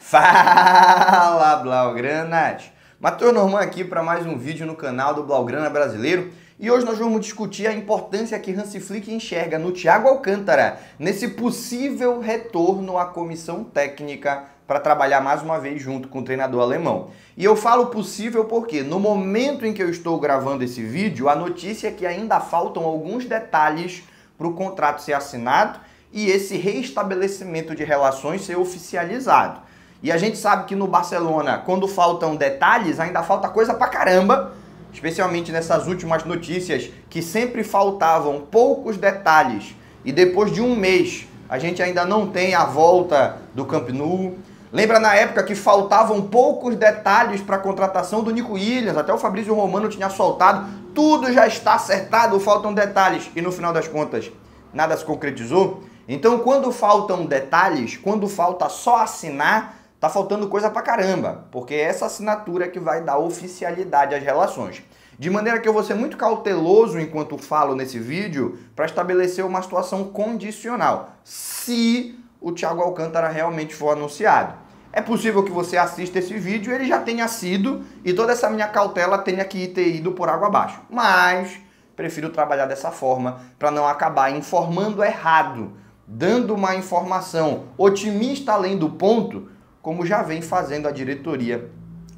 Fala, Blaugranas! Matheus Norman aqui para mais um vídeo no canal do Blaugrana Brasileiro. E hoje nós vamos discutir a importância que Hansi Flick enxerga no Thiago Alcântara, nesse possível retorno à comissão técnica para trabalhar mais uma vez junto com o treinador alemão. E eu falo possível porque no momento em que eu estou gravando esse vídeo, a notícia é que ainda faltam alguns detalhes para o contrato ser assinado e esse reestabelecimento de relações ser oficializado. E a gente sabe que no Barcelona, quando faltam detalhes, ainda falta coisa pra caramba, especialmente nessas últimas notícias, que sempre faltavam poucos detalhes. E depois de um mês, a gente ainda não tem a volta do Camp Nou. Lembra na época que faltavam poucos detalhes para a contratação do Nico Williams, até o Fabrício Romano tinha soltado, tudo já está acertado, faltam detalhes. E no final das contas, nada se concretizou. Então, quando faltam detalhes, quando falta só assinar, tá faltando coisa pra caramba, porque é essa assinatura que vai dar oficialidade às relações. De maneira que eu vou ser muito cauteloso enquanto falo nesse vídeo para estabelecer uma situação condicional, se o Thiago Alcântara realmente for anunciado. É possível que você assista esse vídeo e ele já tenha sido, e toda essa minha cautela tenha que ter ido por água abaixo. Mas prefiro trabalhar dessa forma para não acabar informando errado, dando uma informação otimista além do ponto, como já vem fazendo a diretoria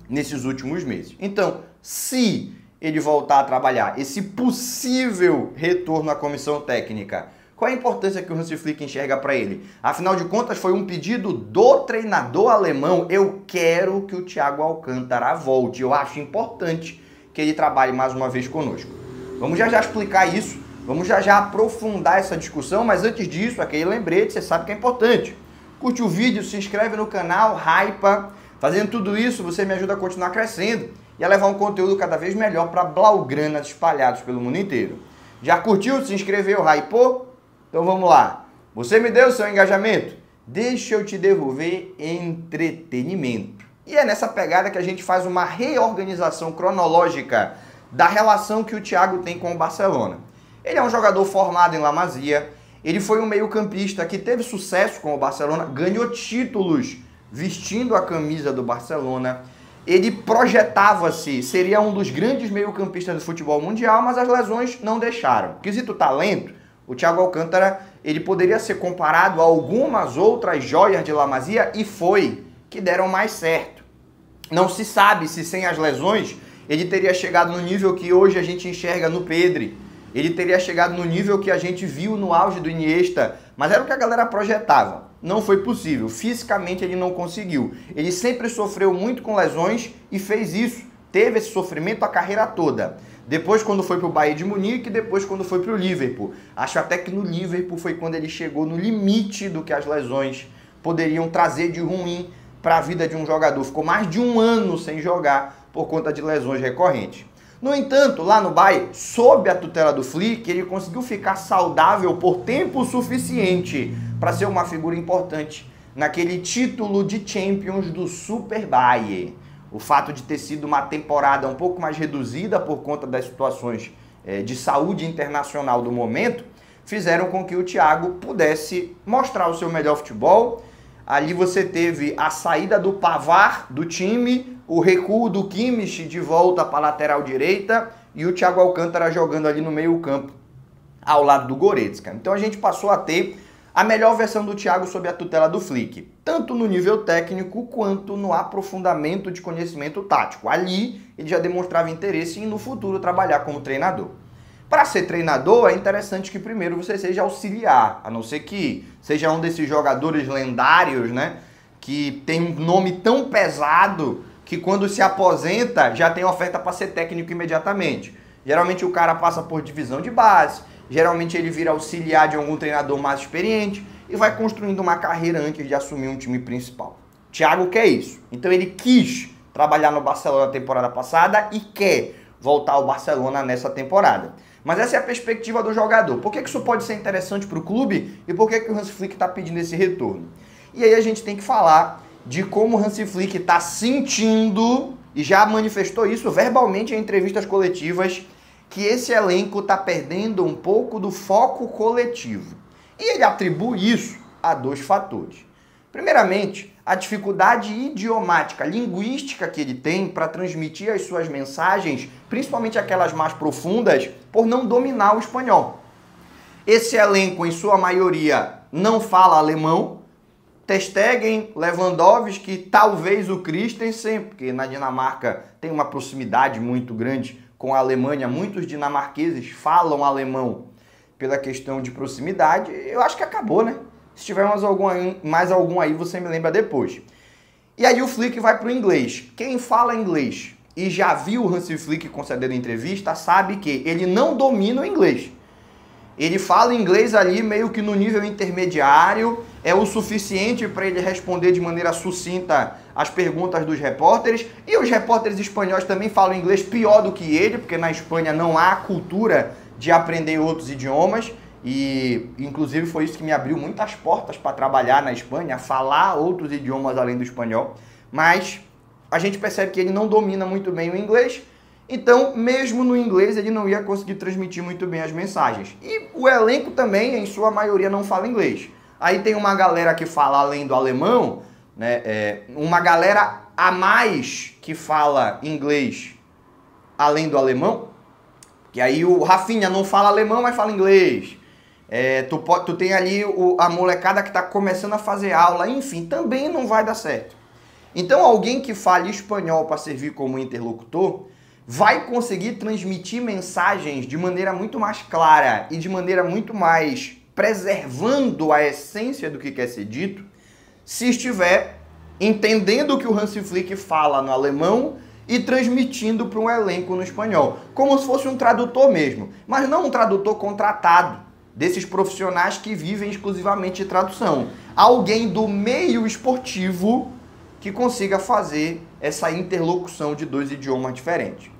nesses últimos meses. Então, se ele voltar a trabalhar, esse possível retorno à comissão técnica, qual é a importância que o Hansi Flick enxerga para ele? Afinal de contas, foi um pedido do treinador alemão. Eu quero que o Thiago Alcântara volte. Eu acho importante que ele trabalhe mais uma vez conosco. Vamos já explicar isso, vamos já aprofundar essa discussão, mas antes disso, aquele lembrete, você sabe que é importante. Curte o vídeo, se inscreve no canal, hypa. Fazendo tudo isso, você me ajuda a continuar crescendo e a levar um conteúdo cada vez melhor para Blaugranas espalhados pelo mundo inteiro. Já curtiu, se inscreveu, hypou? Então vamos lá. Você me deu o seu engajamento? Deixa eu te devolver entretenimento. E é nessa pegada que a gente faz uma reorganização cronológica da relação que o Thiago tem com o Barcelona. Ele é um jogador formado em La Masia. Ele foi um meio-campista que teve sucesso com o Barcelona, ganhou títulos vestindo a camisa do Barcelona. Ele projetava-se, seria um dos grandes meio-campistas do futebol mundial, mas as lesões não deixaram. Quesito talento, o Thiago Alcântara, ele poderia ser comparado a algumas outras joias de La Masia e foi, que deram mais certo. Não se sabe se sem as lesões ele teria chegado no nível que hoje a gente enxerga no Pedri. Ele teria chegado no nível que a gente viu no auge do Iniesta, mas era o que a galera projetava. Não foi possível, fisicamente ele não conseguiu. Ele sempre sofreu muito com lesões e fez isso, teve esse sofrimento a carreira toda. Depois quando foi para o Bayern de Munique, depois quando foi para o Liverpool. Acho até que no Liverpool foi quando ele chegou no limite do que as lesões poderiam trazer de ruim para a vida de um jogador. Ficou mais de um ano sem jogar por conta de lesões recorrentes. No entanto, lá no Bayern, sob a tutela do Flick, ele conseguiu ficar saudável por tempo suficiente para ser uma figura importante naquele título de Champions do Super Bayern. O fato de ter sido uma temporada um pouco mais reduzida por conta das situações de saúde internacional do momento, fizeram com que o Thiago pudesse mostrar o seu melhor futebol. Ali você teve a saída do Pavard do time, o recuo do Kimmich de volta para a lateral direita e o Thiago Alcântara jogando ali no meio campo, ao lado do Goretzka. Então a gente passou a ter a melhor versão do Thiago sob a tutela do Flick, tanto no nível técnico quanto no aprofundamento de conhecimento tático. Ali ele já demonstrava interesse em no futuro trabalhar como treinador. Para ser treinador, é interessante que primeiro você seja auxiliar, a não ser que seja um desses jogadores lendários, né, que tem um nome tão pesado que quando se aposenta já tem oferta para ser técnico imediatamente. Geralmente o cara passa por divisão de base, geralmente ele vira auxiliar de algum treinador mais experiente e vai construindo uma carreira antes de assumir um time principal. Thiago quer isso, então ele quis trabalhar no Barcelona na temporada passada e quer voltar ao Barcelona nessa temporada. Mas essa é a perspectiva do jogador. Por que isso pode ser interessante para o clube e por que o Hansi Flick está pedindo esse retorno? E aí a gente tem que falar de como o Hansi Flick está sentindo, e já manifestou isso verbalmente em entrevistas coletivas, que esse elenco está perdendo um pouco do foco coletivo. E ele atribui isso a dois fatores. Primeiramente, a dificuldade idiomática, linguística que ele tem para transmitir as suas mensagens, principalmente aquelas mais profundas, por não dominar o espanhol. Esse elenco, em sua maioria, não fala alemão. Ter Stegen, Lewandowski, talvez o Christensen, porque na Dinamarca tem uma proximidade muito grande com a Alemanha. Muitos dinamarqueses falam alemão pela questão de proximidade. Eu acho que acabou, né? Se tiver mais algum aí, você me lembra depois. E aí o Flick vai para o inglês. Quem fala inglês e já viu o Hansi Flick concedendo entrevista, sabe que ele não domina o inglês. Ele fala inglês ali meio que no nível intermediário, é o suficiente para ele responder de maneira sucinta as perguntas dos repórteres. E os repórteres espanhóis também falam inglês pior do que ele, porque na Espanha não há cultura de aprender outros idiomas. E inclusive foi isso que me abriu muitas portas para trabalhar na Espanha, falar outros idiomas além do espanhol. Mas a gente percebe que ele não domina muito bem o inglês. Então, mesmo no inglês, ele não ia conseguir transmitir muito bem as mensagens. E o elenco também, em sua maioria, não fala inglês. Aí tem uma galera que fala além do alemão, né? Uma galera a mais que fala inglês além do alemão. Que aí o Rafinha não fala alemão, mas fala inglês. Tu tem ali a molecada que está começando a fazer aula. Enfim, também não vai dar certo. Então, alguém que fale espanhol para servir como interlocutor vai conseguir transmitir mensagens de maneira muito mais clara e de maneira muito mais preservando a essência do que quer ser dito, se estiver entendendo o que o Hansi Flick fala no alemão e transmitindo para um elenco no espanhol, como se fosse um tradutor mesmo, mas não um tradutor contratado, desses profissionais que vivem exclusivamente de tradução. Alguém do meio esportivo que consiga fazer essa interlocução de dois idiomas diferentes.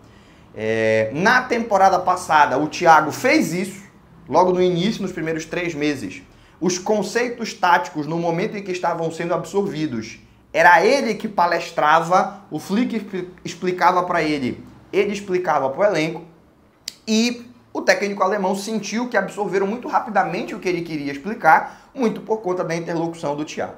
Na temporada passada, o Thiago fez isso, logo no início, nos primeiros 3 meses. Os conceitos táticos, no momento em que estavam sendo absorvidos, era ele que palestrava, o Flick explicava para ele explicava para o elenco, e o técnico alemão sentiu que absorveram muito rapidamente o que ele queria explicar, muito por conta da interlocução do Thiago.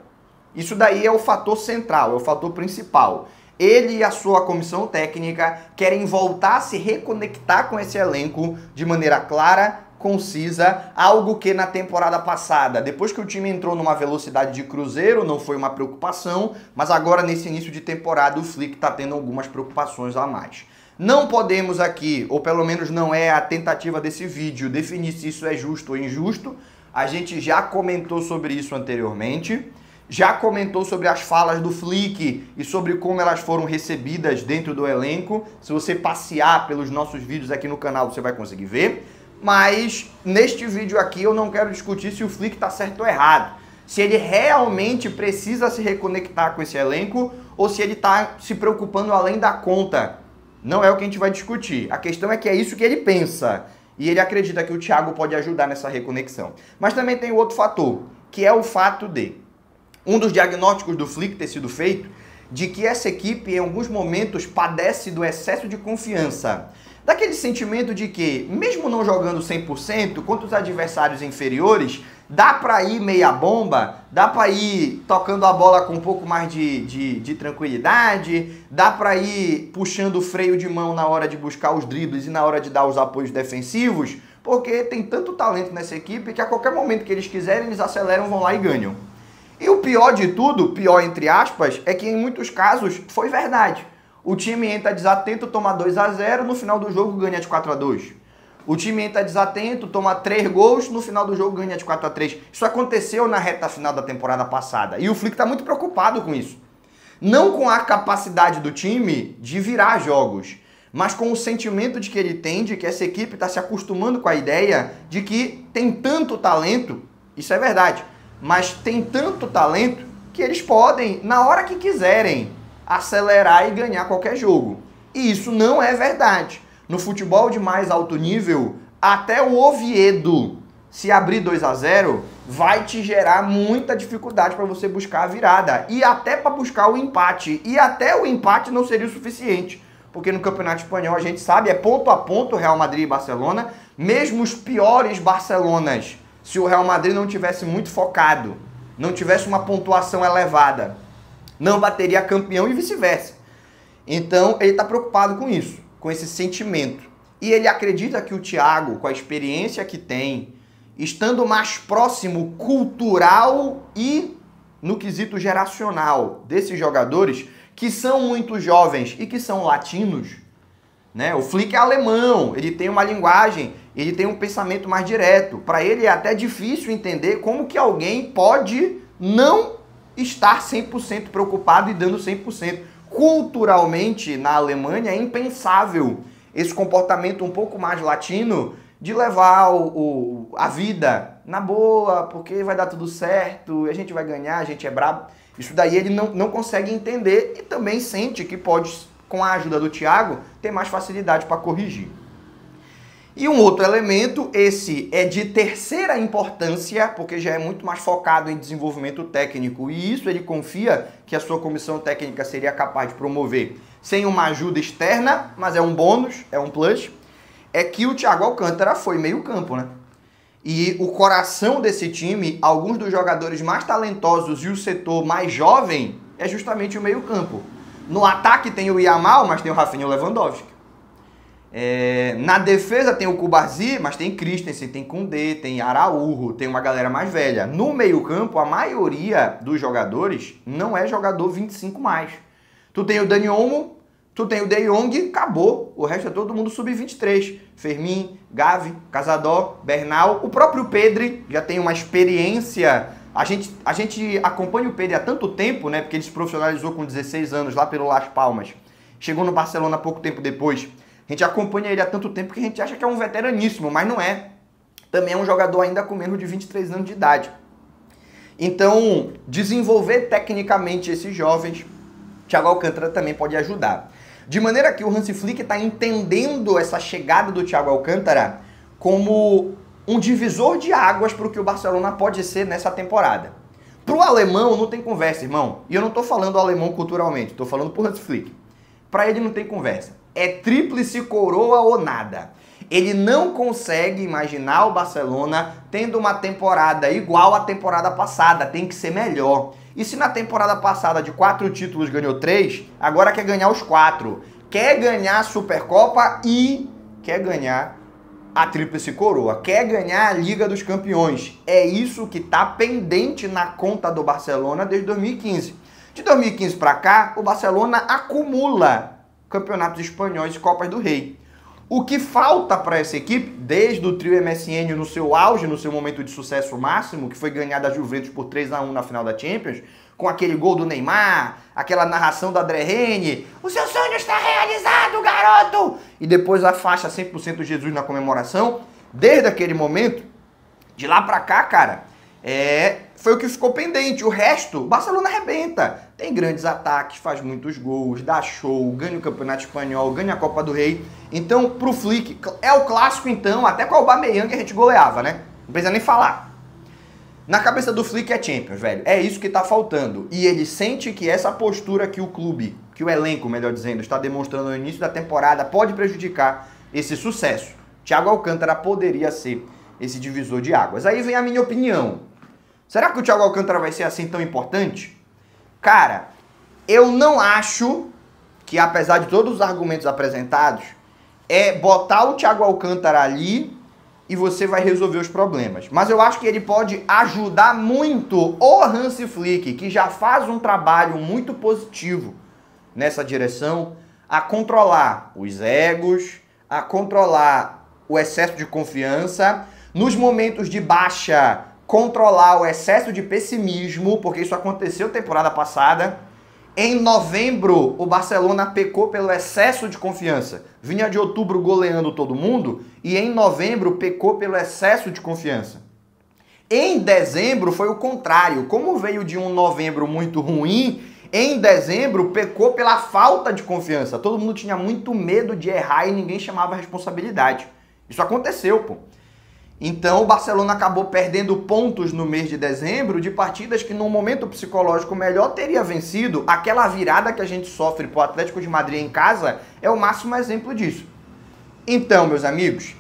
Isso daí é o fator central, é o fator principal. Ele e a sua comissão técnica querem voltar a se reconectar com esse elenco de maneira clara, concisa, algo que na temporada passada, depois que o time entrou numa velocidade de cruzeiro, não foi uma preocupação, mas agora nesse início de temporada o Flick está tendo algumas preocupações a mais. Não podemos aqui, ou pelo menos não é a tentativa desse vídeo, definir se isso é justo ou injusto. A gente já comentou sobre isso anteriormente. Já comentou sobre as falas do Flick e sobre como elas foram recebidas dentro do elenco. Se você passear pelos nossos vídeos aqui no canal, você vai conseguir ver. Mas neste vídeo aqui eu não quero discutir se o Flick está certo ou errado. Se ele realmente precisa se reconectar com esse elenco ou se ele está se preocupando além da conta. Não é o que a gente vai discutir. A questão é que é isso que ele pensa. E ele acredita que o Thiago pode ajudar nessa reconexão. Mas também tem outro fator, que é o fato de um dos diagnósticos do Flick ter sido feito de que essa equipe em alguns momentos padece do excesso de confiança. Daquele sentimento de que, mesmo não jogando 100%, contra os adversários inferiores, dá para ir meia bomba, dá para ir tocando a bola com um pouco mais de tranquilidade, dá para ir puxando o freio de mão na hora de buscar os dribles e na hora de dar os apoios defensivos, porque tem tanto talento nessa equipe que a qualquer momento que eles quiserem, eles aceleram, vão lá e ganham. E o pior de tudo, pior entre aspas, é que em muitos casos foi verdade. O time entra desatento, toma 2-0, no final do jogo ganha de 4-2. O time entra desatento, toma 3 gols, no final do jogo ganha de 4-3. Isso aconteceu na reta final da temporada passada. E o Flick está muito preocupado com isso. Não com a capacidade do time de virar jogos, mas com o sentimento de que ele tem, de que essa equipe está se acostumando com a ideia de que tem tanto talento, isso é verdade, mas tem tanto talento que eles podem, na hora que quiserem, acelerar e ganhar qualquer jogo. E isso não é verdade. No futebol de mais alto nível, até o Oviedo, se abrir 2-0, vai te gerar muita dificuldade para você buscar a virada. E até para buscar o empate. E até o empate não seria o suficiente. Porque no Campeonato Espanhol, a gente sabe, é ponto a ponto Real Madrid e Barcelona. Mesmo os piores Barcelonas, se o Real Madrid não tivesse muito focado, não tivesse uma pontuação elevada, não bateria campeão e vice-versa. Então ele está preocupado com isso, com esse sentimento. E ele acredita que o Thiago, com a experiência que tem, estando mais próximo cultural e no quesito geracional desses jogadores, que são muito jovens e que são latinos, né? O Flick é alemão, ele tem uma linguagem, ele tem um pensamento mais direto. Para ele é até difícil entender como que alguém pode não estar 100% preocupado e dando 100%. Culturalmente, na Alemanha, é impensável esse comportamento um pouco mais latino de levar a vida na boa, porque vai dar tudo certo, a gente vai ganhar, a gente é brabo. Isso daí ele não consegue entender e também sente que pode, com a ajuda do Thiago, ter mais facilidade para corrigir. E um outro elemento, esse é de terceira importância, porque já é muito mais focado em desenvolvimento técnico, e isso ele confia que a sua comissão técnica seria capaz de promover sem uma ajuda externa, mas é um bônus, é um plus, é que o Thiago Alcântara foi meio campo, né? E o coração desse time, alguns dos jogadores mais talentosos e o setor mais jovem, é justamente o meio campo. No ataque tem o Yamal, mas tem o Rafinha Lewandowski. Na defesa tem o Cubarsí, mas tem Christensen, tem Koundé, tem Araújo, tem uma galera mais velha. No meio campo, a maioria dos jogadores não é jogador 25 mais. Tu tem o Dani Olmo, tu tem o De Jong, acabou. O resto é todo mundo sub-23. Fermin, Gavi, Casador, Bernal. O próprio Pedri já tem uma experiência. A gente acompanha o Pedri há tanto tempo, né? Porque ele se profissionalizou com 16 anos lá pelo Las Palmas. Chegou no Barcelona pouco tempo depois. A gente acompanha ele há tanto tempo que a gente acha que é um veteraníssimo, mas não é. Também é um jogador ainda com menos de 23 anos de idade. Então, desenvolver tecnicamente esses jovens, Thiago Alcântara também pode ajudar. De maneira que o Hansi Flick está entendendo essa chegada do Thiago Alcântara como um divisor de águas para o que o Barcelona pode ser nessa temporada. Para o alemão não tem conversa, irmão. E eu não estou falando alemão culturalmente, estou falando para o Hansi Flick. Para ele não tem conversa. É tríplice coroa ou nada. Ele não consegue imaginar o Barcelona tendo uma temporada igual à temporada passada. Tem que ser melhor. E se na temporada passada de 4 títulos ganhou 3, agora quer ganhar os 4. Quer ganhar a Supercopa e quer ganhar a tríplice coroa. Quer ganhar a Liga dos Campeões. É isso que está pendente na conta do Barcelona desde 2015. De 2015 para cá, o Barcelona acumula campeonatos espanhóis e Copas do Rei. O que falta para essa equipe, desde o trio MSN no seu auge, no seu momento de sucesso máximo, que foi ganhar da Juventus por 3-1 na final da Champions, com aquele gol do Neymar, aquela narração da André Rene, o seu sonho está realizado, garoto! E depois a faixa 100% Jesus na comemoração. Desde aquele momento, de lá para cá, cara, foi o que ficou pendente. O resto, o Barcelona arrebenta. Tem grandes ataques, faz muitos gols, dá show, ganha o Campeonato Espanhol, ganha a Copa do Rei. Então, pro Flick, é o clássico então, até com o Aubameyang a gente goleava, né? Não precisa nem falar. Na cabeça do Flick é Champions, velho. É isso que tá faltando. E ele sente que essa postura que o clube, que o elenco, melhor dizendo, está demonstrando no início da temporada pode prejudicar esse sucesso. Thiago Alcântara poderia ser esse divisor de águas. Aí vem a minha opinião. Será que o Thiago Alcântara vai ser assim tão importante? Cara, eu não acho que, apesar de todos os argumentos apresentados, é botar o Thiago Alcântara ali e você vai resolver os problemas. Mas eu acho que ele pode ajudar muito o Hansi Flick, que já faz um trabalho muito positivo nessa direção, a controlar os egos, a controlar o excesso de confiança, nos momentos de baixa, controlar o excesso de pessimismo, porque isso aconteceu temporada passada. Em novembro, o Barcelona pecou pelo excesso de confiança. Vinha de outubro goleando todo mundo e em novembro pecou pelo excesso de confiança. Em dezembro foi o contrário. Como veio de um novembro muito ruim, em dezembro pecou pela falta de confiança. Todo mundo tinha muito medo de errar e ninguém chamava a responsabilidade. Isso aconteceu, pô. Então o Barcelona acabou perdendo pontos no mês de dezembro de partidas que num momento psicológico melhor teria vencido. Aquela virada que a gente sofre pro Atlético de Madrid em casa é o máximo exemplo disso. Então, meus amigos,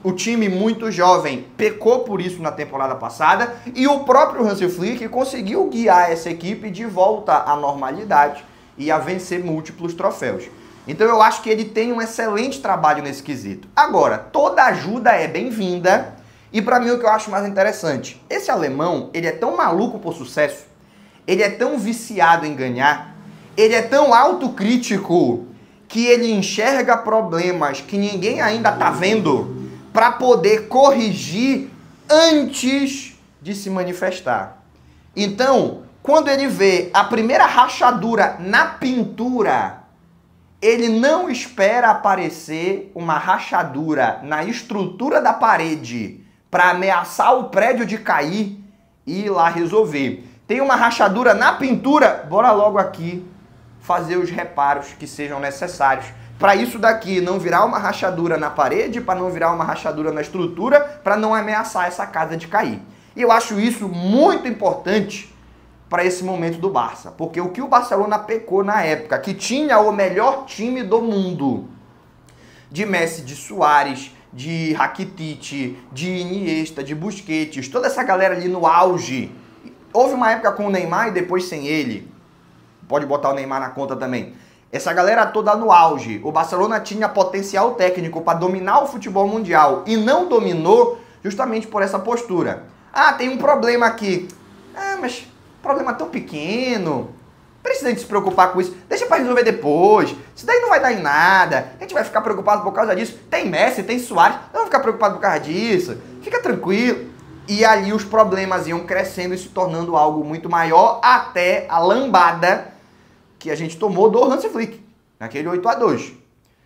o time muito jovem pecou por isso na temporada passada e o próprio Hansi Flick conseguiu guiar essa equipe de volta à normalidade e a vencer múltiplos troféus. Então eu acho que ele tem um excelente trabalho nesse quesito. Agora, toda ajuda é bem-vinda e para mim o que eu acho mais interessante, esse alemão, ele é tão maluco por sucesso, ele é tão viciado em ganhar, ele é tão autocrítico que ele enxerga problemas que ninguém ainda está vendo para poder corrigir antes de se manifestar. Então, quando ele vê a primeira rachadura na pintura, ele não espera aparecer uma rachadura na estrutura da parede para ameaçar o prédio de cair e ir lá resolver. Tem uma rachadura na pintura, bora logo aqui fazer os reparos que sejam necessários para isso daqui não virar uma rachadura na parede, para não virar uma rachadura na estrutura, para não ameaçar essa casa de cair. E eu acho isso muito importante para esse momento do Barça, porque o que o Barcelona pecou na época, que tinha o melhor time do mundo, de Messi, de Suárez, de Rakitic, de Iniesta, de Busquets, toda essa galera ali no auge. Houve uma época com o Neymar e depois sem ele. Pode botar o Neymar na conta também. Essa galera toda no auge. O Barcelona tinha potencial técnico para dominar o futebol mundial e não dominou justamente por essa postura. Ah, tem um problema aqui. Ah, mas problema tão pequeno. Precisa de se preocupar com isso. Deixa para resolver depois. Isso daí não vai dar em nada. A gente vai ficar preocupado por causa disso. Tem Messi, tem Suárez. Não vamos ficar preocupado por causa disso. Fica tranquilo. E ali os problemas iam crescendo e se tornando algo muito maior até a lambada que a gente tomou do Hansi Flick, naquele 8-2.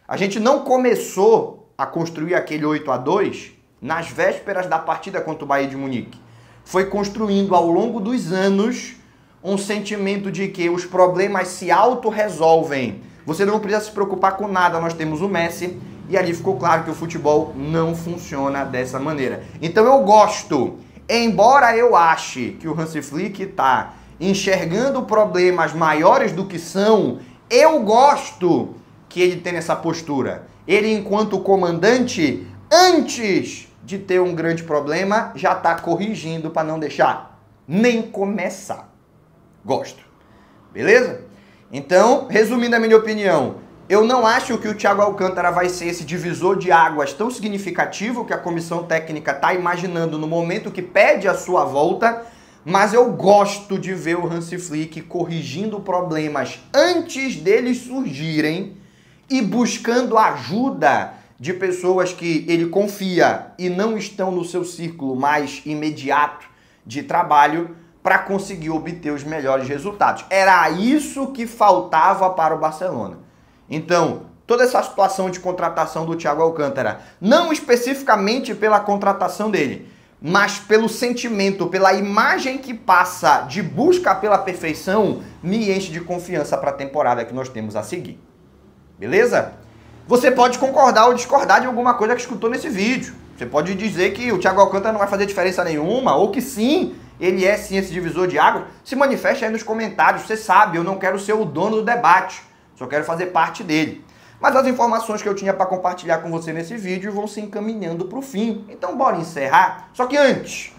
A gente não começou a construir aquele 8-2 nas vésperas da partida contra o Bayern de Munique. Foi construindo ao longo dos anos um sentimento de que os problemas se auto-resolvem. Você não precisa se preocupar com nada, nós temos o Messi, e ali ficou claro que o futebol não funciona dessa maneira. Então eu gosto, embora eu ache que o Hansi Flick está enxergando problemas maiores do que são, eu gosto que ele tenha essa postura. Ele, enquanto comandante, antes de ter um grande problema, já está corrigindo para não deixar nem começar. Gosto. Beleza? Então, resumindo a minha opinião, eu não acho que o Thiago Alcântara vai ser esse divisor de águas tão significativo que a comissão técnica está imaginando no momento que pede a sua volta, mas eu gosto de ver o Hansi Flick corrigindo problemas antes deles surgirem e buscando ajuda de pessoas que ele confia e não estão no seu círculo mais imediato de trabalho para conseguir obter os melhores resultados. Era isso que faltava para o Barcelona. Então, toda essa situação de contratação do Thiago Alcântara, não especificamente pela contratação dele, mas pelo sentimento, pela imagem que passa de busca pela perfeição, me enche de confiança para a temporada que nós temos a seguir. Beleza? Você pode concordar ou discordar de alguma coisa que escutou nesse vídeo. Você pode dizer que o Thiago Alcântara não vai fazer diferença nenhuma, ou que sim, ele é sim esse divisor de águas. Se manifeste aí nos comentários. Você sabe, eu não quero ser o dono do debate, só quero fazer parte dele. Mas as informações que eu tinha para compartilhar com você nesse vídeo vão se encaminhando para o fim. Então bora encerrar. Só que antes,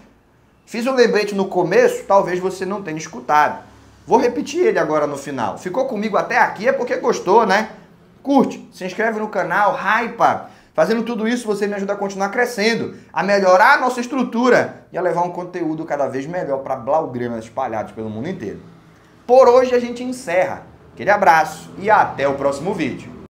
fiz um lembrete no começo, talvez você não tenha escutado. Vou repetir ele agora no final. Ficou comigo até aqui é porque gostou, né? Curte, se inscreve no canal, hypa. Fazendo tudo isso você me ajuda a continuar crescendo, a melhorar a nossa estrutura e a levar um conteúdo cada vez melhor para blaugranas espalhados pelo mundo inteiro. Por hoje a gente encerra. Aquele abraço e até o próximo vídeo.